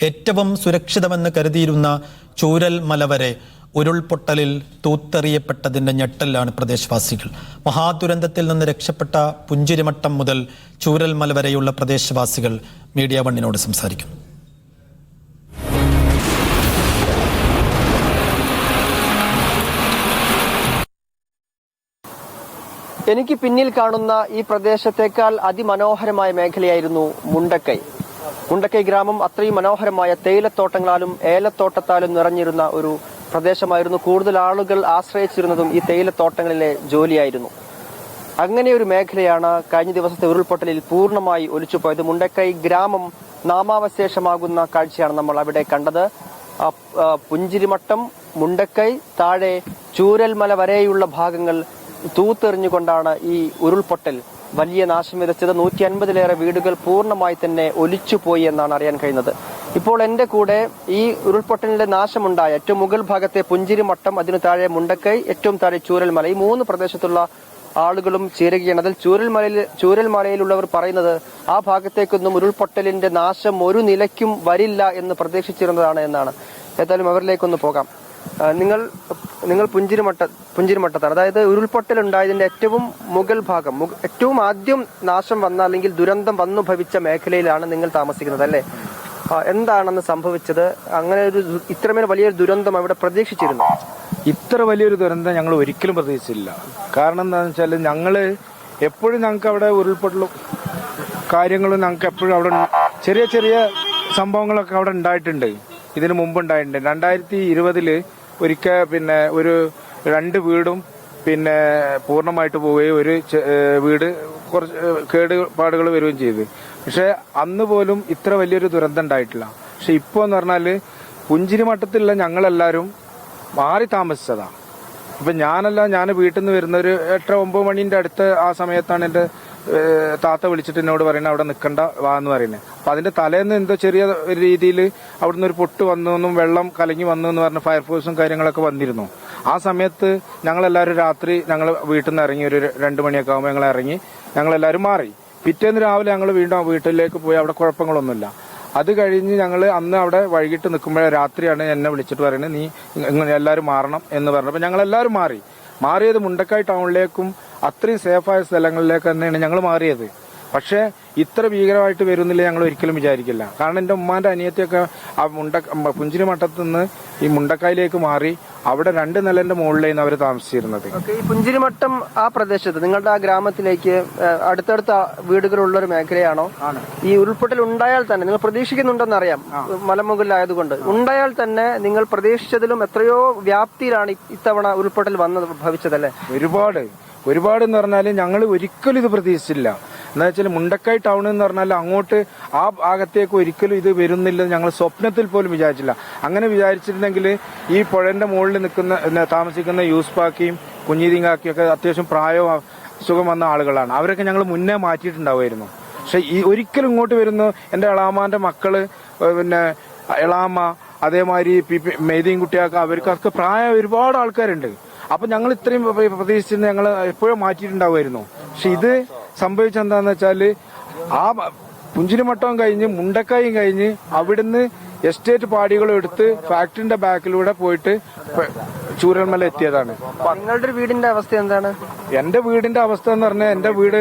ഏറ്റവും സുരക്ഷിതമെന്ന് കരുതിയിരുന്ന ചൂരൽ മല വരെ ഉരുൾപൊട്ടലിൽ തൂത്തെറിയപ്പെട്ടതിന്റെ ഞെട്ടലാണ് പ്രദേശവാസികൾ. മഹാദുരന്തത്തിൽ നിന്ന് രക്ഷപ്പെട്ട പുഞ്ചിരിമട്ടം മുതൽ ചൂരൽ മല വരെയുള്ള പ്രദേശവാസികൾ മീഡിയ വണ്ണിനോട് സംസാരിക്കുന്നു. എനിക്ക് പിന്നിൽ കാണുന്ന ഈ പ്രദേശത്തേക്കാൾ അതിമനോഹരമായ മേഖലയായിരുന്നു മുണ്ടക്കൈ. മുണ്ടക്കൈ ഗ്രാമം അത്രയും മനോഹരമായ തേയിലത്തോട്ടങ്ങളാലും ഏലത്തോട്ടത്താലും നിറഞ്ഞിരുന്ന ഒരു പ്രദേശമായിരുന്നു. കൂടുതൽ ആളുകൾ ആശ്രയിച്ചിരുന്നതും ഈ തേയിലത്തോട്ടങ്ങളിലെ ജോലിയായിരുന്നു. അങ്ങനെ ഒരു മേഖലയാണ് കഴിഞ്ഞ ദിവസത്തെ ഉരുൾപൊട്ടലിൽ പൂർണ്ണമായി ഒലിച്ചുപോയത്. മുണ്ടക്കൈ ഗ്രാമം നാമാവശേഷമാകുന്ന കാഴ്ചയാണ് നമ്മൾ അവിടെ കണ്ടത്. പുഞ്ചിരിമട്ടം, മുണ്ടക്കൈ, താഴെ ചൂരൽമല വരെയുള്ള ഭാഗങ്ങൾ തൂത്തെറിഞ്ഞുകൊണ്ടാണ് ഈ ഉരുൾപൊട്ടൽ വലിയ നാശം വിതച്ചത്. 150-ലേറെ വീടുകൾ പൂർണ്ണമായി തന്നെ ഒലിച്ചുപോയി എന്നാണ് അറിയാൻ കഴിയുന്നത്. ഇപ്പോൾ എന്റെ കൂടെ ഈ ഉരുൾപൊട്ടലിന്റെ നാശമുണ്ടായ ഏറ്റവും മുകൾ ഭാഗത്തെ പുഞ്ചിരിമട്ടം, അതിനു താഴെ മുണ്ടക്കൈ, ഏറ്റവും താഴെ ചൂരൽമല, ഈ 3 പ്രദേശത്തുള്ള ആളുകളും ചേരുകയാണ്. അതിൽ ചൂരൽമലയിലുള്ളവർ പറയുന്നത് ആ ഭാഗത്തേക്കൊന്നും ഉരുൾപൊട്ടലിന്റെ നാശം ഒരു നിലയ്ക്കും വരില്ല എന്ന് പ്രതീക്ഷിച്ചിരുന്നതാണ് എന്നാണ്. ഏതായാലും അവരിലേക്കൊന്ന് പോകാം. നിങ്ങൾ പുഞ്ചിരിമട്ടത്താണ്, അതായത് ഉരുൾപൊട്ടൽ ഉണ്ടായതിന്റെ ഏറ്റവും മുകൾ ഭാഗം, ഏറ്റവും ആദ്യം നാശം വന്ന അല്ലെങ്കിൽ ദുരന്തം വന്നു ഭവിച്ച മേഖലയിലാണ് നിങ്ങൾ താമസിക്കുന്നത് അല്ലേ? എന്താണെന്ന് സംഭവിച്ചത്? അങ്ങനെ ഒരു ഇത്രമേൽ വലിയൊരു ദുരന്തം അവിടെ പ്രതീക്ഷിച്ചിരുന്നു? ഇത്ര വലിയൊരു ദുരന്തം ഞങ്ങൾ ഒരിക്കലും പ്രതീക്ഷിച്ചില്ല. കാരണം എന്താണെന്ന് വെച്ചാൽ എപ്പോഴും ഞങ്ങൾക്ക് അവിടെ ഉരുൾപൊട്ടലും കാര്യങ്ങളും ഞങ്ങൾക്ക് എപ്പോഴും അവിടെ ചെറിയ ചെറിയ സംഭവങ്ങളൊക്കെ അവിടെ ഉണ്ടായിട്ടുണ്ട്. ഇതിനു മുമ്പ് ഉണ്ടായിട്ടുണ്ട്. 2020 ഒരിക്കൽ ഒരു 2 വീടും പൂർണ്ണമായിട്ട് പോവുകയും ഒരു വീട് കുറച്ച് കേടുപാടുകൾ വരികയും ചെയ്തു. പക്ഷെ അന്ന് പോലും ഇത്ര വലിയൊരു ദുരന്തം ഉണ്ടായിട്ടില്ല. പക്ഷെ ഇപ്പോ എന്ന് പറഞ്ഞാല് പുഞ്ചിരിമട്ടത്തിലുള്ള ഞങ്ങളെല്ലാരും മാറി താമസിച്ചതാ. ഇപ്പൊ ഞാൻ വീട്ടിൽ നിന്ന് വരുന്ന ഒരു 8-9 മണിന്റെ അടുത്ത് ആ സമയത്താണ് എന്റെ താത്ത വിളിച്ചിട്ട് എന്നോട് പറയുന്നത് അവിടെ നിൽക്കണ്ട വാ എന്ന് പറയുന്നത്. അപ്പൊ അതിന്റെ തലേന്ന് എന്തോ ചെറിയ രീതിയിൽ അവിടുന്ന് ഒരു പൊട്ട് വന്നു, വെള്ളം കലങ്ങി വന്നു എന്ന് പറഞ്ഞ ഫയർഫോഴ്സും കാര്യങ്ങളൊക്കെ വന്നിരുന്നു. ആ സമയത്ത് ഞങ്ങളെല്ലാവരും രാത്രി ഞങ്ങൾ വീട്ടിൽ നിന്ന് ഇറങ്ങി, ഒരു 2 മണിയൊക്കെ ആകുമ്പോൾ ഞങ്ങൾ ഇറങ്ങി, ഞങ്ങളെല്ലാവരും മാറി. പിറ്റേന്ന് രാവിലെ ഞങ്ങൾ വീണ്ടും വീട്ടിലേക്ക് പോയി. അവിടെ കുഴപ്പങ്ങളൊന്നുമില്ല. അത് കഴിഞ്ഞ് ഞങ്ങൾ അന്ന് അവിടെ വൈകിട്ട് നിൽക്കുമ്പോഴേ രാത്രിയാണ് എന്നെ വിളിച്ചിട്ട് പറയുന്നത് നീ എല്ലാവരും മാറണം എന്ന് പറഞ്ഞപ്പോൾ ഞങ്ങളെല്ലാവരും മാറിയത് മുണ്ടക്കായ് ടൗണിലേക്കും അത്രയും സേഫായ സ്ഥലങ്ങളിലേക്ക് തന്നെയാണ് ഞങ്ങൾ മാറിയത്. പക്ഷേ ഇത്ര ഭീകരമായിട്ട് വരുന്നില്ല ഞങ്ങൾ ഒരിക്കലും വിചാരിക്കില്ല. കാരണം എന്റെ ഉമ്മാന്റെ അനിയത്തിയൊക്കെ ആ പുഞ്ചിരിമട്ടത്ത് നിന്ന് ഈ മുണ്ടക്കായിലേക്ക് മാറി അവിടെ 2 നിലന്റെ മുകളിലായിരുന്നു അവർ താമസിച്ചിരുന്നത്. ഈ പുഞ്ചിരിമട്ടം ആ പ്രദേശത്ത് നിങ്ങളുടെ ആ ഗ്രാമത്തിലേക്ക് അടുത്തടുത്ത വീടുകളുള്ള ഒരു മേഖലയാണോ? ഈ ഉരുൾപൊട്ടൽ ഉണ്ടായാൽ തന്നെ നിങ്ങൾ പ്രതീക്ഷിക്കുന്നുണ്ടെന്ന് അറിയാം, മലമുകളിലായതുകൊണ്ട്. ഉണ്ടായാൽ തന്നെ നിങ്ങൾ പ്രതീക്ഷിച്ചതിലും എത്രയോ വ്യാപ്തിയിലാണ് ഇത്തവണ ഉരുൾപൊട്ടൽ ഭവിച്ചതല്ലേ? ഒരുപാട് എന്ന് പറഞ്ഞാൽ ഞങ്ങൾ ഒരിക്കലും ഇത് പ്രതീക്ഷിച്ചില്ല. എന്താ വെച്ചാൽ മുണ്ടക്കായ് ടൗൺ എന്ന് പറഞ്ഞാൽ അങ്ങോട്ട് ആ ഭാഗത്തേക്ക് ഒരിക്കലും ഇത് വരുന്നില്ല ഞങ്ങൾ സ്വപ്നത്തിൽ പോലും വിചാരിച്ചില്ല. അങ്ങനെ വിചാരിച്ചിരുന്നെങ്കിൽ ഈ പുഴന്റെ മുകളിൽ താമസിക്കുന്ന യൂസ്പാക്കിയും കുഞ്ഞീതിങ്കാക്കിയും ഒക്കെ അത്യാവശ്യം പ്രായവും സുഖം വന്ന ആളുകളാണ്. അവരൊക്കെ ഞങ്ങൾ മുന്നേ മാറ്റിയിട്ടുണ്ടാവുമായിരുന്നു. പക്ഷെ ഈ ഒരിക്കലും ഇങ്ങോട്ട് വരുന്നു എന്റെ എളാമാന്റെ മക്കള്, എളാമ്മ, അതേമാതിരി മെയ്തീൻ കുട്ടിയാക്ക, അവർക്കൊക്കെ പ്രായം ഒരുപാട് ആൾക്കാരുണ്ട്. അപ്പൊ ഞങ്ങൾ ഇത്രയും പ്രതീക്ഷിച്ചിരുന്ന ഞങ്ങൾ എപ്പോഴും മാറ്റിയിട്ടുണ്ടാവുമായിരുന്നു. പക്ഷെ ഇത് സംഭവിച്ചെന്താന്ന് വെച്ചാല് ആ പുഞ്ചിരിമട്ടവും കഴിഞ്ഞ് മുണ്ടക്കായും കഴിഞ്ഞ് അവിടുന്ന് എസ്റ്റേറ്റ് പാടികളും എടുത്ത് ഫാക്ടറിന്റെ ബാക്കിലൂടെ പോയിട്ട് ചൂരൽമല എത്തിയതാണ്. നിങ്ങളുടെ വീടിന്റെ അവസ്ഥ എന്താണ്? എന്റെ വീടിന്റെ അവസ്ഥ എന്ന് പറഞ്ഞാൽ എന്റെ വീട്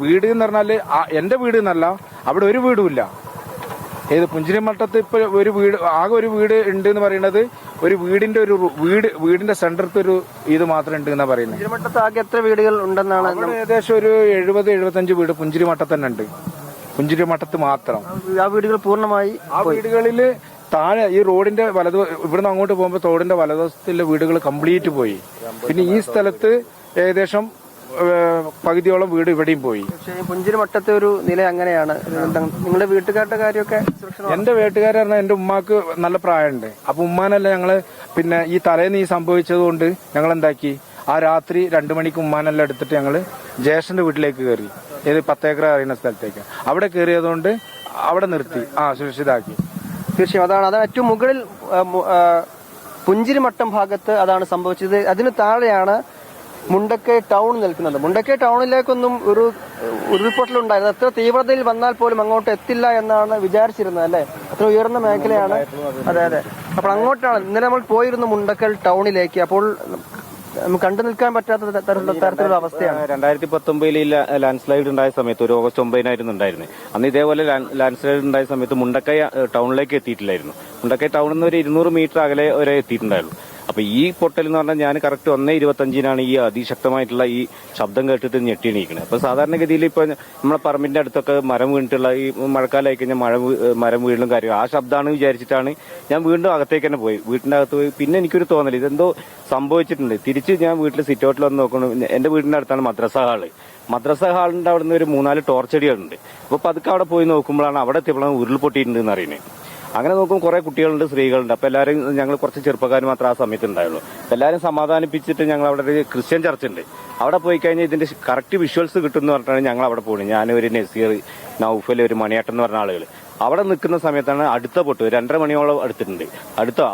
വീട് എന്ന് പറഞ്ഞാല് എന്റെ വീട് എന്നല്ല, അവിടെ ഒരു വീടുമില്ല. ഏത് പുഞ്ചിരിമട്ടത്ത് ഇപ്പൊ ആകെ ഒരു വീട് ഉണ്ട് എന്ന് പറയുന്നത് ഒരു വീടിന്റെ സെന്ററത്ത് ഒരു ഇത് മാത്രം ഉണ്ട് എന്നാ പറയുന്നത്. പുഞ്ചിരിമട്ടത്ത് ആകെ എത്ര വീടുകൾ ഉണ്ടെന്നാണ്? ഏകദേശം ഒരു 70-75 വീട് പുഞ്ചിരിമട്ടത്ത് തന്നെ ഉണ്ട്. പുഞ്ചിരിമട്ടത്ത് മാത്രം. ആ വീടുകൾ പൂർണ്ണമായി, ആ വീടുകളില് താഴെ ഈ റോഡിന്റെ ഇവിടുന്ന് അങ്ങോട്ട് പോകുമ്പോൾ തോടിന്റെ വലതുവശത്തുള്ള വീടുകൾ കംപ്ലീറ്റ് പോയി. പിന്നെ ഈ സ്ഥലത്ത് ഏകദേശം പകുതിയോളം വീട് ഇവിടെയും പോയി. പുഞ്ചിരിമട്ടത്തെ ഒരു നില അങ്ങനെയാണ്. നിങ്ങളുടെ വീട്ടുകാരുടെ കാര്യമൊക്കെ? എന്റെ വീട്ടുകാർ പറഞ്ഞാൽ എന്റെ ഉമ്മാക്ക് നല്ല പ്രായമുണ്ട്. അപ്പൊ ഉമ്മാനല്ല ഞങ്ങള് ഈ തലേന്ന് ഈ സംഭവിച്ചത് കൊണ്ട് ഞങ്ങൾ എന്താക്കി, ആ രാത്രി 2 മണിക്ക് ഉമ്മാനെല്ലാം എടുത്തിട്ട് ഞങ്ങള് ജ്യേഷ്ഠന്റെ വീട്ടിലേക്ക് കയറി. 10 ഏക്കർ അറിയുന്ന സ്ഥലത്തേക്ക് അവിടെ കയറിയതുകൊണ്ട് അവിടെ നിർത്തി സുരക്ഷിതാക്കി. തീർച്ചയായും അതാണ് ഏറ്റവും മുകളിൽ പുഞ്ചിരിമട്ടം ഭാഗത്ത് അതാണ് സംഭവിച്ചത്. അതിന് താഴെയാണ് മുണ്ടക്കൈ ടൗൺ നിൽക്കുന്നത്. മുണ്ടക്കൈ ടൗണിലേക്കൊന്നും ഒരു ഉരുൾപൊട്ടലുണ്ടായിരുന്നു. എത്ര തീവ്രതയിൽ വന്നാൽ പോലും അങ്ങോട്ട് എത്തില്ല എന്നാണ് വിചാരിച്ചിരുന്നത് അല്ലെ? അത്ര ഉയർന്ന മേഖലയാണ്. അതെ അതെ. അപ്പോൾ അങ്ങോട്ടാണ് ഇന്നലെ നമ്മൾ പോയിരുന്നു മുണ്ടക്കൽ ടൗണിലേക്ക്. അപ്പോൾ കണ്ടു നിൽക്കാൻ പറ്റാത്ത തരത്തിലുള്ള അവസ്ഥയാണ്. 2019 ലാൻഡ് സ്ലൈഡ് ഉണ്ടായ സമയത്ത് ഒരു ഓഗസ്റ്റ് 9 ഉണ്ടായിരുന്നത്. അന്ന് ഇതേപോലെ ലാൻഡ് സ്ലൈഡ് ഉണ്ടായ സമയത്ത് മുണ്ടക്കൈ ടൗണിലേക്ക് എത്തിയിട്ടില്ലായിരുന്നു. മുണ്ടക്കൈ ടൗണിൽ നിന്ന് ഒരു 200 മീറ്റർ അകലെ വരെ എത്തിയിട്ടുണ്ടായിരുന്നു. അപ്പൊ ഈ പൊട്ടൽ എന്ന് പറഞ്ഞാൽ ഞാൻ കറക്റ്റ് 1:25 ഈ അതിശക്തമായിട്ടുള്ള ഈ ശബ്ദം കേട്ടിട്ട് ഞെട്ടിണീക്കുന്നത്. അപ്പൊ സാധാരണഗതിയിൽ ഇപ്പൊ നമ്മളെ പറമ്പിന്റെ അടുത്തൊക്കെ മരം വീണിട്ടുള്ള ഈ മഴക്കാലമായി കഴിഞ്ഞാൽ മരം വീഴലും കാര്യം ആ ശബ്ദമാണ് വിചാരിച്ചിട്ടാണ് ഞാൻ വീണ്ടും അകത്തേക്ക് തന്നെ പോയി. വീട്ടിന്റെ അകത്ത് പോയി പിന്നെ എനിക്കൊരു തോന്നൽ ഇതെന്തോ സംഭവിച്ചിട്ടുണ്ട്. തിരിച്ച് ഞാൻ വീട്ടിൽ സിറ്റ് ഔട്ടിൽ വന്ന് നോക്കണം. എന്റെ വീടിന്റെ അടുത്താണ് മദ്രസ ഹാളിന്റെ അവിടെ നിന്ന് ഒരു 3-4 ടോർച്ചടികളുണ്ട്. അപ്പൊ പതുക്കെ അവിടെ പോയി നോക്കുമ്പോഴാണ് അവിടെ എത്തിയപ്പോഴാണ് ഉരുൾപൊട്ടിയിട്ടുണ്ട് എന്ന് അറിയുന്നത്. അങ്ങനെ നോക്കുമ്പോൾ കുറെ കുട്ടികളുണ്ട്, സ്ത്രീകളുണ്ട്. അപ്പൊ എല്ലാവരും ഞങ്ങൾ കുറച്ച് ചെറുപ്പക്കാർ മാത്രം ആ സമയത്ത് ഉണ്ടായുള്ളൂ. എല്ലാവരും സമാധാനിപ്പിച്ചിട്ട് ഞങ്ങൾ അവിടെ ഒരു ക്രിസ്ത്യൻ ചർച്ച് ഉണ്ട്, അവിടെ പോയി കഴിഞ്ഞാൽ ഇതിന്റെ കറക്റ്റ് വിഷ്വൽസ് കിട്ടുമെന്ന് പറഞ്ഞിട്ടാണ് ഞങ്ങൾ അവിടെ പോകുന്നത്. ഞാൻ ഒരു നസീർ, നൌഫൽ, ഒരു മണിയേട്ടൻ എന്ന് പറഞ്ഞ ആളുകൾ അവിടെ നിൽക്കുന്ന സമയത്താണ് അടുത്ത പൊട്ട് 2:30 മണിയോളം അടുത്തിട്ടുണ്ട്.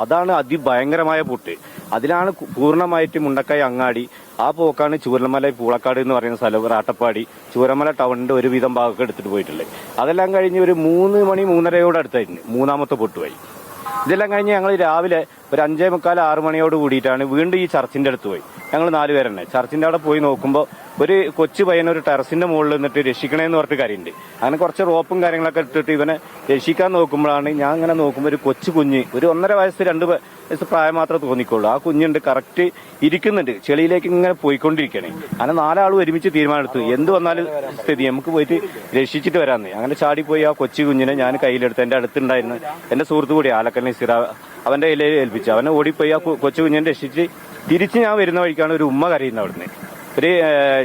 അതാണ് അതിഭയങ്കരമായ പൊട്ട്. അതിലാണ് പൂർണ്ണമായിട്ട് മുണ്ടക്കൈ അങ്ങാടി ആ പോക്കാണ് ചൂരൽമല പൂളക്കാട് എന്ന് പറയുന്ന സ്ഥലം, റാട്ടപ്പാടി, ചൂരൽമല ടൗണിന്റെ ഒരുവിധം ഭാഗമൊക്കെ എടുത്തിട്ട് പോയിട്ടുള്ളത്. അതെല്ലാം കഴിഞ്ഞ് ഒരു 3 മണി 3:30 അടുത്തായിരുന്നു മൂന്നാമത്തെ പൊട്ടുപോയി. ഇതെല്ലാം കഴിഞ്ഞ് ഞങ്ങൾ രാവിലെ ഒരു 5:45-6 മണിയോട് കൂടിയിട്ടാണ് വീണ്ടും ഈ ചർച്ചിന്റെ അടുത്ത് പോയി. ഞങ്ങൾ 4 പേരെന്നെ ചർച്ചിന്റെ അവിടെ പോയി നോക്കുമ്പോൾ ഒരു കൊച്ചു പയ്യൻ ഒരു ടെറസിന്റെ മുകളിൽ നിന്നിട്ട് രക്ഷിക്കണേന്ന് പറഞ്ഞിട്ട് കാര്യമുണ്ട്. അങ്ങനെ കുറച്ച് റോപ്പും കാര്യങ്ങളൊക്കെ ഇട്ടിട്ട് ഇവനെ രക്ഷിക്കാൻ നോക്കുമ്പോഴാണ് ഞാൻ അങ്ങനെ നോക്കുമ്പോൾ ഒരു കൊച്ചു കുഞ്ഞ്, ഒരു 1.5 വയസ്സ് 2 വയസ്സ് പ്രായം മാത്രമേ തോന്നിക്കുള്ളൂ. ആ കുഞ്ഞുണ്ട് കറക്റ്റ് ഇരിക്കുന്നുണ്ട്, ചെളിയിലേക്ക് ഇങ്ങനെ പോയിക്കൊണ്ടിരിക്കണേ. അങ്ങനെ 4 ആളും ഒരുമിച്ച് തീരുമാനമെടുത്തു എന്ത് വന്നാലും സ്ഥിതി നമുക്ക് പോയിട്ട് രക്ഷിച്ചിട്ട് വരാമെന്ന്. അങ്ങനെ ചാടിപ്പോയി ആ കൊച്ചു കുഞ്ഞിനെ ഞാൻ കയ്യിലെടുത്ത് എന്റെ അടുത്തുണ്ടായിരുന്നു എന്റെ സുഹൃത്തു കൂടി ആലക്കൽ നസീർ, അവന്റെ കയ്യിൽ ഏൽപ്പിച്ചു. അവനെ ഓടിപ്പോയി ആ കൊച്ചു കുഞ്ഞിനെ രക്ഷിച്ച് തിരിച്ച് ഞാൻ വരുന്ന വഴിക്കാണ് ഒരു ഉമ്മ കരയുന്നത്. അവിടുന്ന് ഒരു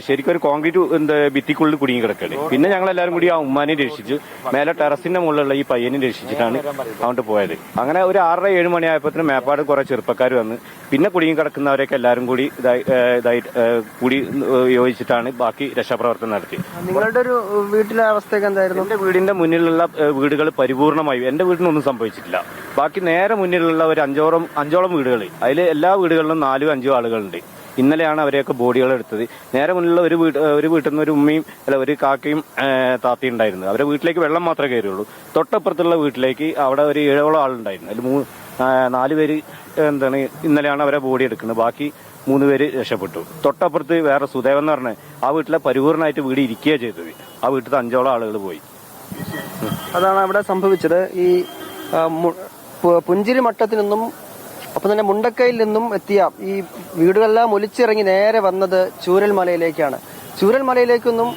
ശരിക്കും ഒരു കോൺക്രീറ്റ് ഭിത്തിക്കുള്ളിൽ കുടുങ്ങി കിടക്കല്. പിന്നെ ഞങ്ങൾ എല്ലാവരും കൂടി ആ ഉമ്മാനെ രക്ഷിച്ചു. മേലെ ടെറസിന്റെ മുകളിലുള്ള ഈ പയ്യനെ രക്ഷിച്ചിട്ടാണ് അങ്ങോട്ട് പോയത്. അങ്ങനെ ഒരു 6-7 മണിയായപ്പോഴത്തേന് മേപ്പാട് കുറെ ചെറുപ്പക്കാർ വന്ന് പിന്നെ കുടുങ്ങി കിടക്കുന്നവരെയൊക്കെ എല്ലാവരും കൂടി കൂടി യോജിച്ചിട്ടാണ് ബാക്കി രക്ഷാപ്രവർത്തനം നടത്തി. നിങ്ങളുടെ ഒരു വീട്ടിലെ അവസ്ഥയൊക്കെ എന്തായിരുന്നു? എന്റെ വീടിന്റെ മുന്നിലുള്ള വീടുകൾ പരിപൂർണമായി, എന്റെ വീടിനൊന്നും സംഭവിച്ചിട്ടില്ല. ബാക്കി നേരെ മുന്നിലുള്ള ഒരു 5ഓളം വീടുകൾ, അതിൽ എല്ലാ വീടുകളിലും 4-5 ആളുകളുണ്ട്. ഇന്നലെയാണ് അവരെയൊക്കെ ബോഡികൾ എടുത്തത്. നേരെ മുന്നിലുള്ള ഒരു വീട്ടിൽ നിന്ന് ഒരു ഉമ്മയും ഒരു കാക്കയും താത്തയും ഉണ്ടായിരുന്നു. അവരെ വീട്ടിലേക്ക് വെള്ളം മാത്രമേ കയറിയുള്ളൂ. തൊട്ടപ്പുറത്തുള്ള വീട്ടിലേക്ക് അവിടെ ഒരു 7ഓളം ആളുണ്ടായിരുന്നു. അതിൽ 4 പേര് ഇന്നലെയാണ് അവരെ ബോഡി എടുക്കുന്നത്. ബാക്കി 3 പേര് രക്ഷപ്പെട്ടു. തൊട്ടപ്പുറത്ത് വേറെ സുദേവൻ എന്ന് പറഞ്ഞ ആ വീട്ടിലെ പരിപൂർണമായിട്ട് വീട് ഇരിക്കുകയാണ് ചെയ്തത്. ആ വീട്ടിൽ 5ഓളം ആളുകൾ പോയി. അതാണ് അവിടെ സംഭവിച്ചത്. ഈ പുഞ്ചിരി മട്ടത്തിൽ നിന്നും ഒപ്പം തന്നെ മുണ്ടക്കൈയിൽ നിന്നും എത്തിയ ഈ വീടുകളെല്ലാം ഒലിച്ചിറങ്ങി നേരെ വന്നത് ചൂരൽമലയിലേക്കാണ്. ചൂരൽമലയിലേക്കൊന്നും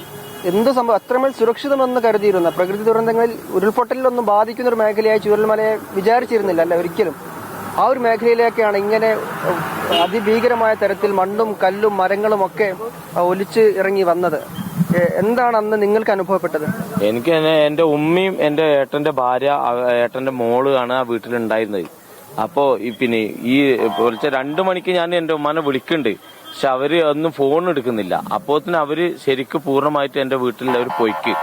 എന്ത് സംഭവം അത്രമേൽ സുരക്ഷിതമെന്ന് കരുതിയിരുന്ന, പ്രകൃതി ദുരന്തങ്ങളിൽ ഉരുൾപൊട്ടലിലൊന്നും ബാധിക്കുന്ന ഒരു മേഖലയായി ചൂരൽമലയെ വിചാരിച്ചിരുന്നില്ല അല്ല ഒരിക്കലും. ആ ഒരു മേഖലയിലേക്കാണ് ഇങ്ങനെ അതിഭീകരമായ തരത്തിൽ മണ്ണും കല്ലും മരങ്ങളും ഒക്കെ ഒലിച്ച് ഇറങ്ങി വന്നത്. എന്താണ് അന്ന് നിങ്ങൾക്ക് അനുഭവപ്പെട്ടത്? എനിക്ക് തന്നെ എന്റെ ഉമ്മയും എന്റെ ഏട്ടന്റെ ഭാര്യ, ഏട്ടന്റെ മോള് ആണ് ആ വീട്ടിലുണ്ടായിരുന്നത്. അപ്പോ പിന്നെ ഈ പുലർച്ചെ 2 മണിക്ക് ഞാൻ എന്റെ ഉമ്മാനെ വിളിക്കുന്നുണ്ട്. പക്ഷെ അവര് ഒന്നും ഫോൺ എടുക്കുന്നില്ല. അപ്പോത്തിന് അവര് ശരിക്കും പൂർണ്ണമായിട്ട് എന്റെ വീട്ടിലുള്ളവർ പോയിക്ക്.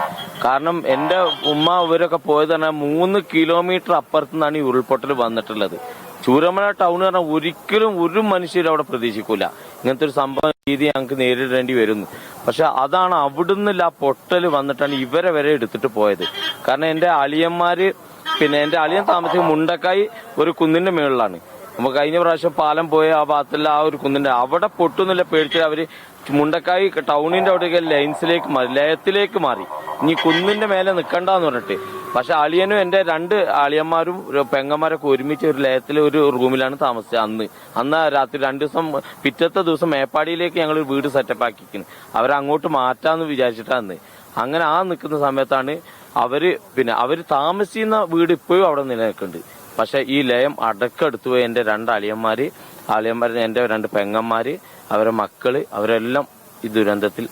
കാരണം എന്റെ ഉമ്മ ഇവരൊക്കെ പോയത് പറഞ്ഞാൽ 3 കിലോമീറ്റർ അപ്പുറത്തു നിന്നാണ് ഈ ഉരുൾപൊട്ടൽ വന്നിട്ടുള്ളത്. ചൂരൽമല ടൗൺ പറഞ്ഞാൽ ഒരിക്കലും ഒരു മനുഷ്യരും അവിടെ പ്രതീക്ഷിക്കൂല ഇങ്ങനത്തെ ഒരു സംഭവ രീതി ഞങ്ങൾക്ക് നേരിടേണ്ടി വരുന്നു. പക്ഷെ അതാണ് അവിടുന്ന് ആ പൊട്ടൽ വന്നിട്ടാണ് ഇവരെ വരെ എടുത്തിട്ട് പോയത്. കാരണം എന്റെ അളിയന്മാര് പിന്നെ എന്റെ അളിയൻ താമസിക്കുന്ന മുണ്ടക്കായി ഒരു കുന്നിന്റെ മുകളിലാണ്. നമുക്ക് കഴിഞ്ഞ പ്രാവശ്യം പാലം പോയ ആ ഭാഗത്തുള്ള ആ ഒരു കുന്നിന്റെ അവിടെ പൊട്ടുന്നില്ല പേടിച്ചിട്ട് അവര് മുണ്ടക്കായി ടൗണിന്റെ അവിടേക്ക് ലയത്തിലേക്ക് മാറി. ഇനി കുന്നിന്റെ മേലെ നിൽക്കണ്ടെന്ന് പറഞ്ഞിട്ട്. പക്ഷെ അളിയനും എന്റെ 2 അളിയന്മാരും പെങ്ങന്മാരൊക്കെ ഒരുമിച്ച് ഒരു ലയത്തിൽ ഒരു റൂമിലാണ് താമസിച്ചത്. അന്ന് രാത്രി 2 ദിവസം പിറ്റത്തെ ദിവസം മേപ്പാടിയിലേക്ക് ഞങ്ങൾ ഒരു വീട് സെറ്റപ്പ് ആക്കിക്കുന്നു. അവരങ്ങോട്ട് മാറ്റാന്ന് വിചാരിച്ചിട്ടാണ്. അങ്ങനെ ആ നിൽക്കുന്ന സമയത്താണ് അവര് താമസിക്കുന്ന വീട് ഇപ്പോഴും അവിടെ നിലനിൽക്കുന്നുണ്ട്. പക്ഷെ ഈ ലയം അടക്കെടുത്തു പോയി എന്റെ 2 അളിയന്മാര് എന്റെ 2 പെങ്ങന്മാര്, അവരെ മക്കള്, അവരെല്ലാം ഈ ദുരന്തത്തിൽ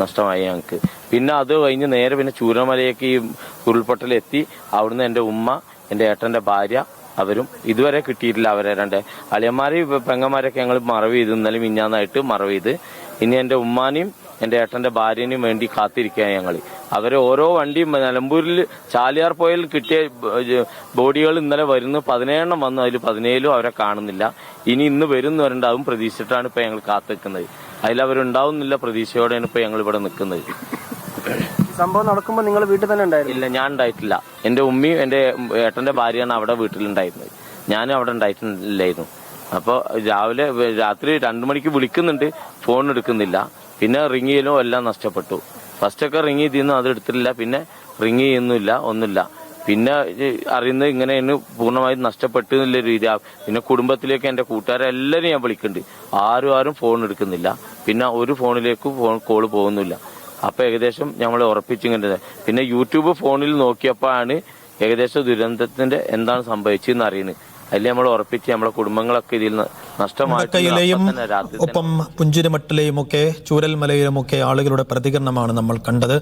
നഷ്ടമായി ഞങ്ങൾക്ക്. പിന്നെ അത് കഴിഞ്ഞ് നേരെ പിന്നെ ചൂരൽമലയ്ക്ക് ഈ ഉരുൾപൊട്ടലെത്തി. അവിടുന്ന് എന്റെ ഉമ്മ, എന്റെ ഏട്ടന്റെ ഭാര്യ, അവരും ഇതുവരെ കിട്ടിയിട്ടില്ല. അവരെ 2 അളിയന്മാര് പെങ്ങന്മാരൊക്കെ ഞങ്ങൾ മറവ് ചെയ്ത് ഇന്നലെ മിഞ്ഞാന്നായിട്ട് മറവ് ചെയ്ത്. ഇനി എന്റെ ഉമ്മാനെയും എന്റെ ഏട്ടന്റെ ഭാര്യനും വേണ്ടി കാത്തിരിക്കുകയാണ് ഞങ്ങള്. അവരെ ഓരോ വണ്ടിയും നിലമ്പൂരിൽ ചാലിയാർ പോയിൽ കിട്ടിയ ബോഡികൾ ഇന്നലെ വരുന്നു. 17 വന്നു. അതിൽ 17 അവരെ കാണുന്നില്ല. ഇനി ഇന്ന് വരും എന്ന് പറഞ്ഞിട്ട് അതും പ്രതീക്ഷിച്ചിട്ടാണ് ഇപ്പൊ ഞങ്ങൾ കാത്തിരിക്കുന്നത്. അതിലവരുണ്ടാവുന്നില്ല പ്രതീക്ഷയോടെയാണ് ഇപ്പൊ ഞങ്ങൾ ഇവിടെ നിൽക്കുന്നത്. സംഭവം നടക്കുമ്പോൾ നിങ്ങൾ വീട്ടിൽ തന്നെ ഉണ്ടായിരുന്നു? ഇല്ല, ഞാൻ ഉണ്ടായിട്ടില്ല. എന്റെ ഉമ്മയും എന്റെ ഏട്ടന്റെ ഭാര്യയാണ് അവിടെ വീട്ടിലുണ്ടായിരുന്നത്. ഞാനും അവിടെ ഉണ്ടായിട്ടില്ലായിരുന്നു. അപ്പോൾ രാത്രി 2 മണിക്ക് വിളിക്കുന്നുണ്ട്, ഫോൺ എടുക്കുന്നില്ല. പിന്നെ റിങ് ചെയ്യലും എല്ലാം നഷ്ടപ്പെട്ടു. ഫസ്റ്റൊക്കെ റിങ് ചെയ്തിരുന്നു, അത് എടുത്തിട്ടില്ല. പിന്നെ റിങ് ചെയ്യുന്നില്ല, ഒന്നുമില്ല. പിന്നെ അറിയുന്നത് ഇങ്ങനെയാണ് പൂർണ്ണമായും നഷ്ടപ്പെട്ടു എന്നുള്ള രീതി. പിന്നെ കുടുംബത്തിലേക്ക് എന്റെ കൂട്ടുകാരെല്ലാവരും ഞാൻ വിളിക്കുന്നുണ്ട്, ആരും ഫോൺ എടുക്കുന്നില്ല. പിന്നെ ഒരു ഫോണിലേക്ക് കോള് പോകുന്നില്ല. അപ്പൊ ഏകദേശം നമ്മൾ ഉറപ്പിച്ചിങ്ങനെ. പിന്നെ യൂട്യൂബ് ഫോണിൽ നോക്കിയപ്പോഴാണ് ഏകദേശം ദുരന്തത്തിന്റെ എന്താണ് സംഭവിച്ചതെന്ന് അറിയുന്നത്. അതിൽ നമ്മൾ ഉറപ്പിച്ച് നമ്മളെ കുടുംബങ്ങളൊക്കെ ഇതിൽ മുണ്ടക്കയിലെയും ഒപ്പം പുഞ്ചിരിമട്ടിലെയും ഒക്കെ ചൂരൽമലയിലുമൊക്കെ ആളുകളുടെ പ്രതികരണമാണ് നമ്മൾ കണ്ടത്.